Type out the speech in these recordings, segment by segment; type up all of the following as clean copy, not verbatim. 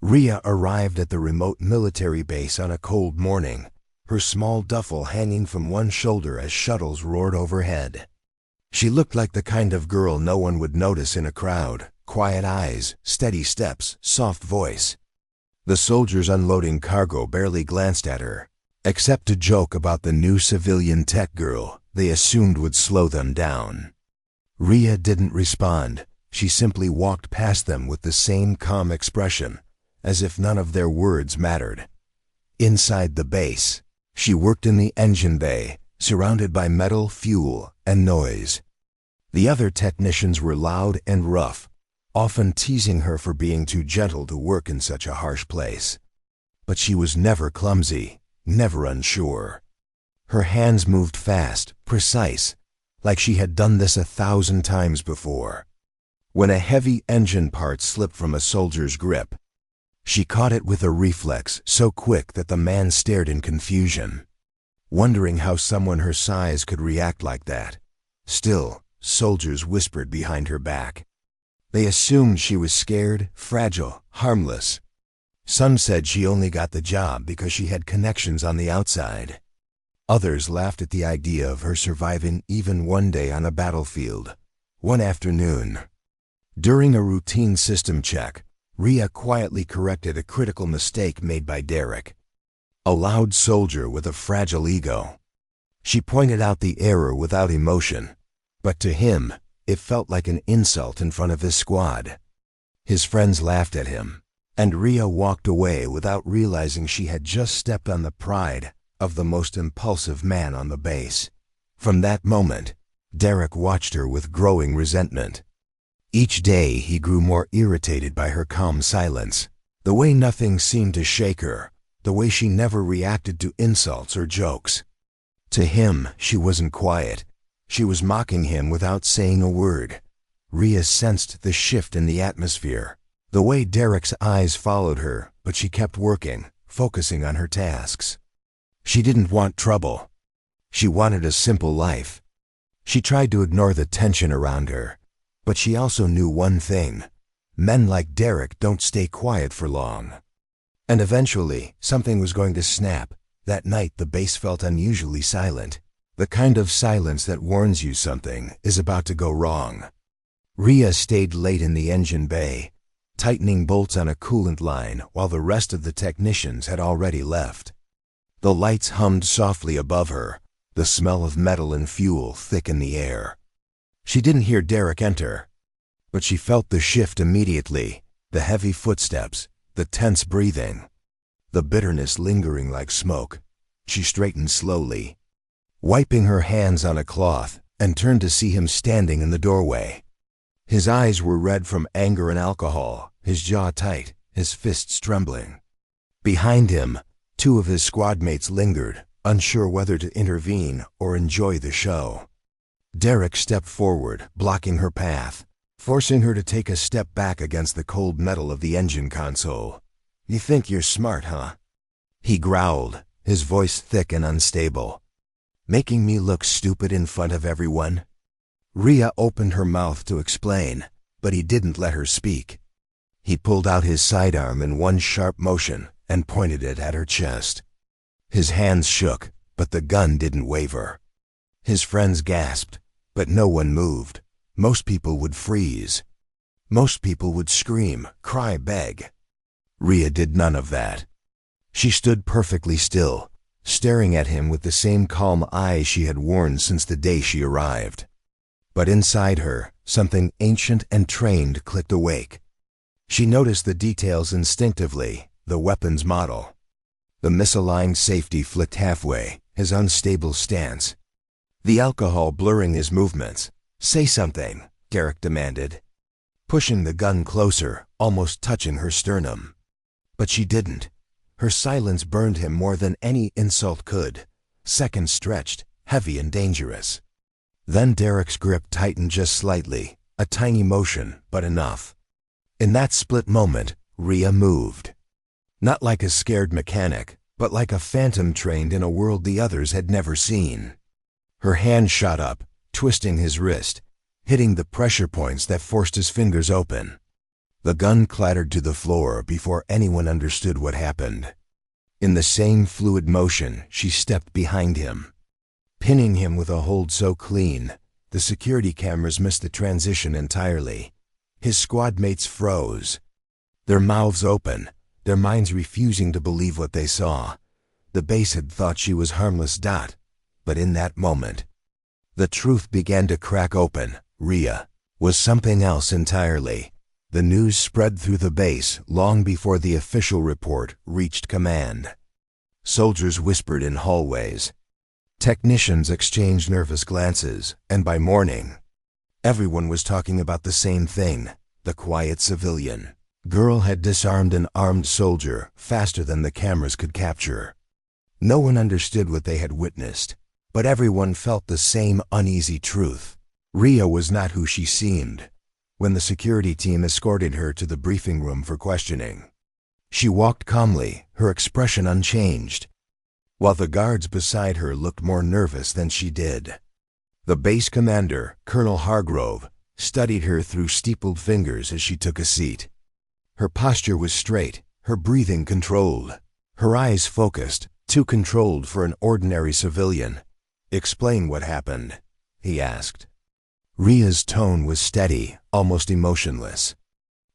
Rhea arrived at the remote military base on a cold morning, her small duffel hanging from one shoulder as shuttles roared overhead. She looked like the kind of girl no one would notice in a crowd. Quiet eyes, steady steps, soft voice. The soldiers unloading cargo barely glanced at her, except to joke about the new civilian tech girl they assumed would slow them down. Rhea didn't respond. She simply walked past them with the same calm expression, as if none of their words mattered. Inside the base, she worked in the engine bay, surrounded by metal, fuel, and noise. The other technicians were loud and rough, often teasing her for being too gentle to work in such a harsh place. But she was never clumsy, never unsure. Her hands moved fast, precise, like she had done this 1,000 times before. When a heavy engine part slipped from a soldier's grip, she caught it with a reflex so quick that the man stared in confusion, wondering how someone her size could react like that. Still, soldiers whispered behind her back. They assumed she was scared, fragile, harmless. Some said she only got the job because she had connections on the outside. Others laughed at the idea of her surviving even one day on a battlefield. One afternoon, during a routine system check, Rhea quietly corrected a critical mistake made by Derek, a loud soldier with a fragile ego. She pointed out the error without emotion, but to him, it felt like an insult in front of his squad. His friends laughed at him, and Rhea walked away without realizing she had just stepped on the pride of the most impulsive man on the base. From that moment, Derek watched her with growing resentment. Each day he grew more irritated by her calm silence, the way nothing seemed to shake her, the way she never reacted to insults or jokes. To him, she wasn't quiet. She was mocking him without saying a word. Rhea sensed the shift in the atmosphere, the way Derek's eyes followed her, but she kept working, focusing on her tasks. She didn't want trouble. She wanted a simple life. She tried to ignore the tension around her, but she also knew one thing: men like Derek don't stay quiet for long. And eventually, something was going to snap. That night, the base felt unusually silent. The kind of silence that warns you something is about to go wrong. Rhea stayed late in the engine bay, tightening bolts on a coolant line while the rest of the technicians had already left. The lights hummed softly above her, the smell of metal and fuel thick in the air. She didn't hear Derek enter, but she felt the shift immediately, the heavy footsteps, the tense breathing, the bitterness lingering like smoke. She straightened slowly, wiping her hands on a cloth, and turned to see him standing in the doorway. His eyes were red from anger and alcohol, his jaw tight, his fists trembling. Behind him, two of his squad mates lingered, unsure whether to intervene or enjoy the show. Derek stepped forward, blocking her path, forcing her to take a step back against the cold metal of the engine console. "You think you're smart, huh?" he growled, his voice thick and unstable. "Making me look stupid in front of everyone?" Rhea opened her mouth to explain, but he didn't let her speak. He pulled out his sidearm in one sharp motion and pointed it at her chest. His hands shook, but the gun didn't waver. His friends gasped, but no one moved. Most people would freeze. Most people would scream, cry, beg. Rhea did none of that. She stood perfectly still, staring at him with the same calm eyes she had worn since the day she arrived. But inside her, something ancient and trained clicked awake. She noticed the details instinctively, the weapon's model, the misaligned safety flicked halfway, his unstable stance, the alcohol blurring his movements. "Say something," Derek demanded, pushing the gun closer, almost touching her sternum. But she didn't. Her silence burned him more than any insult could. Seconds stretched, heavy and dangerous. Then Derek's grip tightened just slightly, a tiny motion, but enough. In that split moment, Rhea moved. Not like a scared mechanic, but like a phantom trained in a world the others had never seen. Her hand shot up, twisting his wrist, hitting the pressure points that forced his fingers open. The gun clattered to the floor before anyone understood what happened. In the same fluid motion, she stepped behind him, pinning him with a hold so clean, the security cameras missed the transition entirely. His squad mates froze, their mouths open, their minds refusing to believe what they saw. The base had thought she was harmless. But in that moment, the truth began to crack open. Rhea was something else entirely. The news spread through the base long before the official report reached command. Soldiers whispered in hallways. Technicians exchanged nervous glances, and by morning, everyone was talking about the same thing. The quiet civilian girl had disarmed an armed soldier faster than the cameras could capture. No one understood what they had witnessed, but everyone felt the same uneasy truth. Rhea was not who she seemed. When the security team escorted her to the briefing room for questioning, she walked calmly, her expression unchanged, while the guards beside her looked more nervous than she did. The base commander, Colonel Hargrove, studied her through steepled fingers as she took a seat. Her posture was straight, her breathing controlled, her eyes focused, too controlled for an ordinary civilian. "Explain what happened," he asked. Rhea's tone was steady, almost emotionless.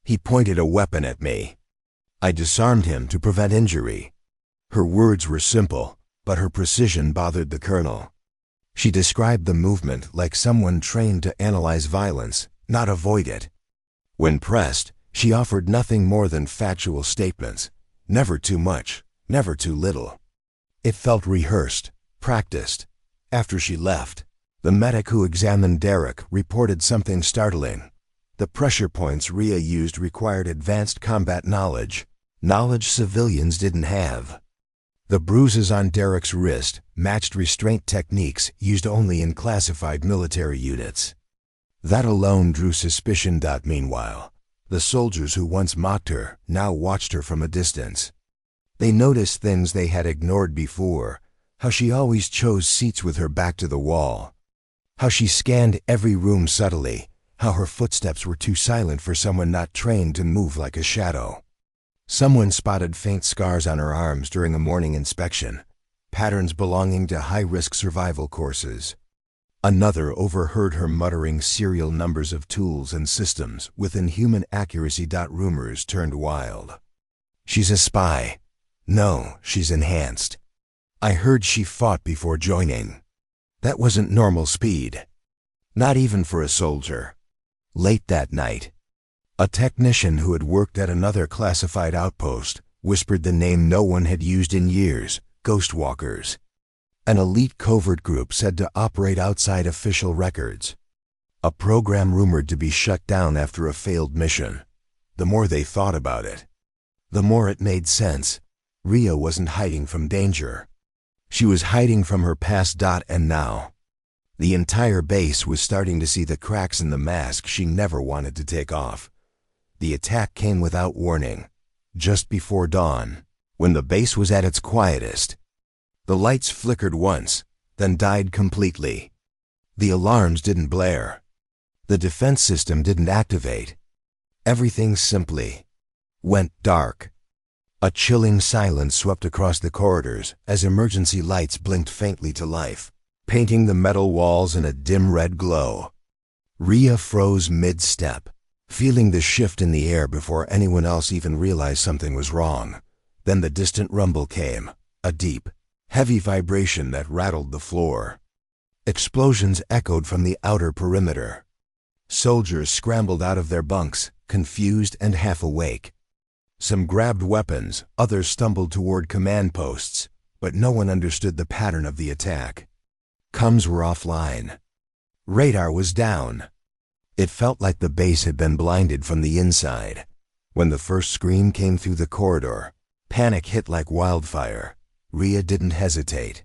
"He pointed a weapon at me. I disarmed him to prevent injury." Her words were simple, but her precision bothered the colonel. She described the movement like someone trained to analyze violence, not avoid it. When pressed, she offered nothing more than factual statements, never too much, never too little. It felt rehearsed, practiced. After she left, the medic who examined Derek reported something startling. The pressure points Rhea used required advanced combat knowledge civilians didn't have. The bruises on Derek's wrist matched restraint techniques used only in classified military units. That alone drew suspicion. Meanwhile, the soldiers who once mocked her now watched her from a distance. They noticed things they had ignored before, how she always chose seats with her back to the wall, how she scanned every room subtly, how her footsteps were too silent for someone not trained to move like a shadow. Someone spotted faint scars on her arms during a morning inspection, patterns belonging to high-risk survival courses. Another overheard her muttering serial numbers of tools and systems with inhuman accuracy. Rumors turned wild. "She's a spy." "No, she's enhanced." "I heard she fought before joining." That wasn't normal speed. Not even for a soldier. Late that night, a technician who had worked at another classified outpost whispered the name no one had used in years: Ghostwalkers. An elite covert group said to operate outside official records. A program rumored to be shut down after a failed mission. The more they thought about it, the more it made sense. Rhea wasn't hiding from danger. She was hiding from her past. And now, the entire base was starting to see the cracks in the mask she never wanted to take off. The attack came without warning, just before dawn, when the base was at its quietest. The lights flickered once, then died completely. The alarms didn't blare. The defense system didn't activate. Everything simply went dark. A chilling silence swept across the corridors as emergency lights blinked faintly to life, painting the metal walls in a dim red glow. Rhea froze mid-step, feeling the shift in the air before anyone else even realized something was wrong. Then the distant rumble came, a deep, heavy vibration that rattled the floor. Explosions echoed from the outer perimeter. Soldiers scrambled out of their bunks, confused and half awake. Some grabbed weapons, others stumbled toward command posts, but no one understood the pattern of the attack. Comms were offline. Radar was down. It felt like the base had been blinded from the inside. When the first scream came through the corridor, panic hit like wildfire. Rhea didn't hesitate.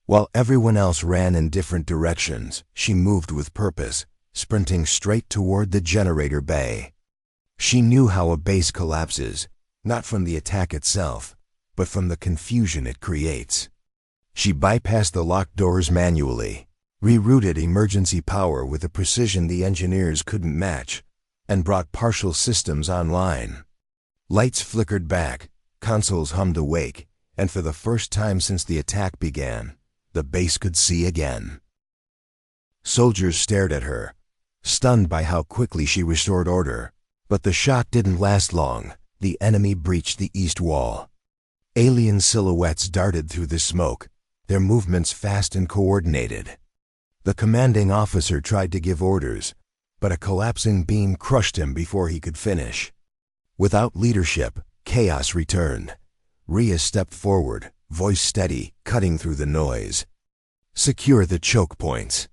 While everyone else ran in different directions, she moved with purpose, sprinting straight toward the generator bay. She knew how a base collapses, not from the attack itself, but from the confusion it creates. She bypassed the locked doors manually, rerouted emergency power with a precision the engineers couldn't match, and brought partial systems online. Lights flickered back, consoles hummed awake, and for the first time since the attack began, the base could see again. Soldiers stared at her, stunned by how quickly she restored order. But the shock didn't last long. The enemy breached the east wall. Alien silhouettes darted through the smoke, their movements fast and coordinated. The commanding officer tried to give orders, but a collapsing beam crushed him before he could finish. Without leadership, chaos returned. Rhea stepped forward, voice steady, cutting through the noise. "Secure the choke points.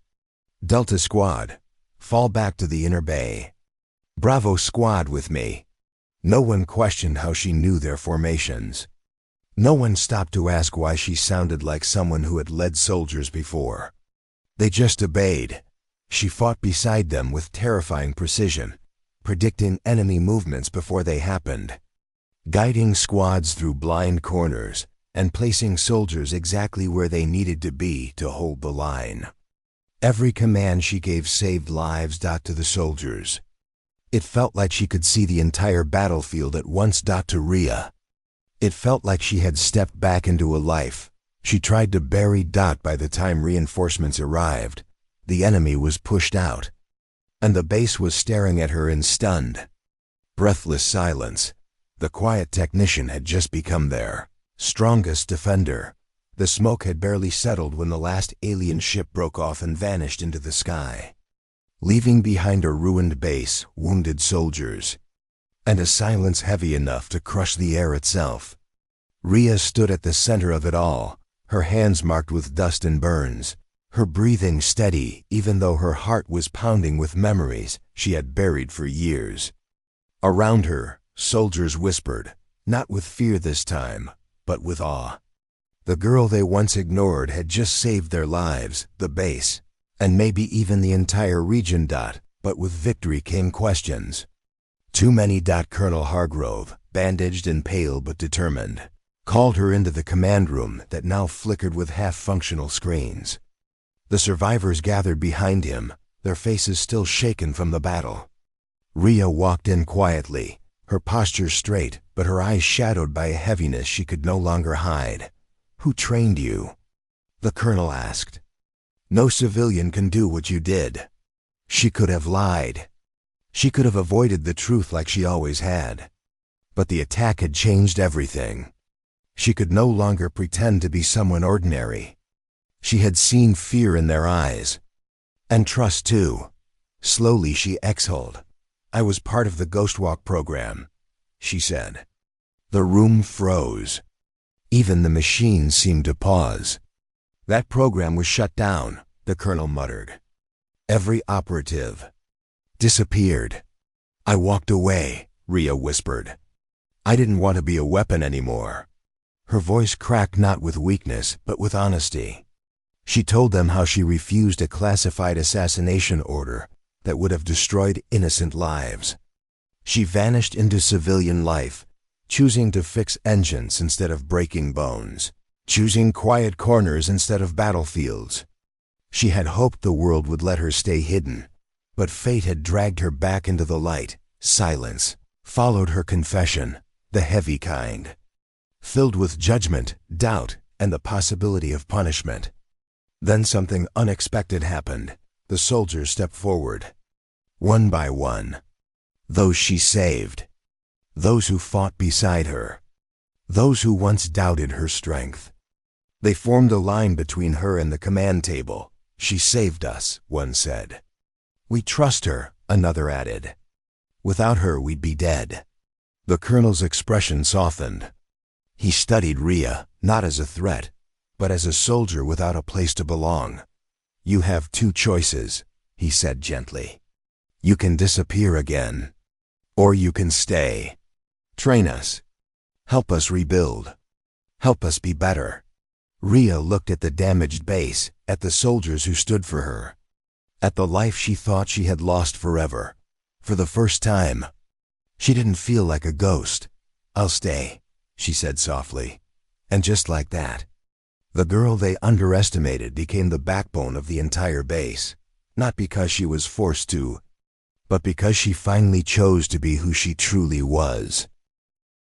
Delta Squad, fall back to the inner bay. Bravo Squad with me." No one questioned how she knew their formations. No one stopped to ask why she sounded like someone who had led soldiers before. They just obeyed. She fought beside them with terrifying precision, predicting enemy movements before they happened, guiding squads through blind corners, and placing soldiers exactly where they needed to be to hold the line. Every command she gave saved lives. To the soldiers. It felt like she could see the entire battlefield at once. To Rhea. It felt like she had stepped back into a life she tried to bury. By the time reinforcements arrived, the enemy was pushed out, and the base was staring at her in stunned, breathless silence. The quiet technician had just become their strongest defender. The smoke had barely settled when the last alien ship broke off and vanished into the sky, leaving behind a ruined base, wounded soldiers, and a silence heavy enough to crush the air itself. Rhea stood at the center of it all, her hands marked with dust and burns, her breathing steady even though her heart was pounding with memories she had buried for years. Around her, soldiers whispered, not with fear this time, but with awe. The girl they once ignored had just saved their lives, the base, and maybe even the entire region. But with victory came questions. Too many. Colonel Hargrove, bandaged and pale but determined, called her into the command room that now flickered with half-functional screens. The survivors gathered behind him, their faces still shaken from the battle. Rhea walked in quietly, her posture straight but her eyes shadowed by a heaviness she could no longer hide. "Who trained you?" the colonel asked. "No civilian can do what you did." She could have lied. She could have avoided the truth like she always had. But the attack had changed everything. She could no longer pretend to be someone ordinary. She had seen fear in their eyes. And trust too. Slowly she exhaled. "I was part of the Ghostwalk program," she said. The room froze. Even the machines seemed to pause. "That program was shut down," the colonel muttered. "Every operative disappeared." "I walked away," Rhea whispered. "I didn't want to be a weapon anymore." Her voice cracked not with weakness, but with honesty. She told them how she refused a classified assassination order that would have destroyed innocent lives. She vanished into civilian life, choosing to fix engines instead of breaking bones, choosing quiet corners instead of battlefields. She had hoped the world would let her stay hidden, but fate had dragged her back into the light. Silence followed her confession, the heavy kind, filled with judgment, doubt, and the possibility of punishment. Then something unexpected happened. The soldiers stepped forward, one by one. Those she saved. Those who fought beside her. Those who once doubted her strength. They formed a line between her and the command table. "She saved us," one said. "We trust her," another added. "Without her, we'd be dead." The colonel's expression softened. He studied Rhea, not as a threat, but as a soldier without a place to belong. "You have two choices," he said gently. "You can disappear again, or you can stay. Train us. Help us rebuild. Help us be better." Rhea looked at the damaged base, at the soldiers who stood for her, at the life she thought she had lost forever. For the first time, she didn't feel like a ghost. "I'll stay," she said softly. And just like that, the girl they underestimated became the backbone of the entire base, not because she was forced to, but because she finally chose to be who she truly was.